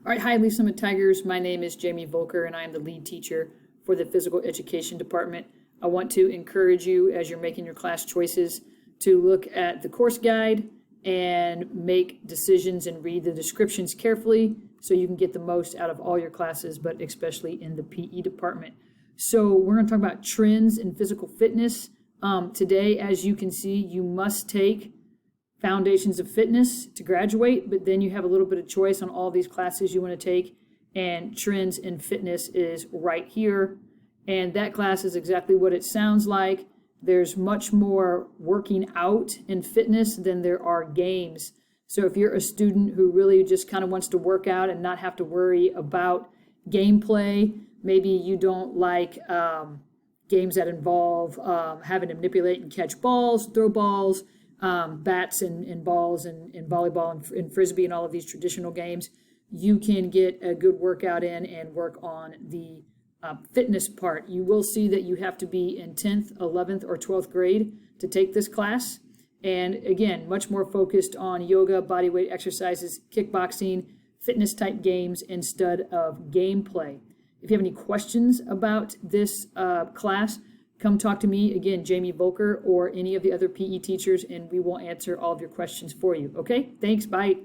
All right, hi, Leaf Summit Tigers. My name is Jamie Volker, and I am the lead teacher for the Physical Education Department. I want to encourage you, as you're making your class choices, to look at the course guide and make decisions and read the descriptions carefully so you can get the most out of all your classes, but especially in the PE department. So we're going to talk about trends in physical fitness. Today, as you can see, you must take Foundations of Fitness to graduate, but then you have a little bit of choice on all these classes you want to take, and Trends in Fitness is right here, and that class is exactly what it sounds like. There's much more working out in fitness than there are games. So if you're a student who really just kind of wants to work out and not have to worry about gameplay, maybe you don't like games that involve having to manipulate and catch balls, throw balls, bats and balls and volleyball and frisbee and all of these traditional games, you can get a good workout in and work on the fitness part. You will see that you have to be in 10th, 11th, or 12th grade to take this class. And again, much more focused on yoga, body weight exercises, kickboxing, fitness type games instead of gameplay. If you have any questions about this class, come talk to me, again, Jamie Volker, or any of the other PE teachers, and we will answer all of your questions for you. Okay, thanks, bye.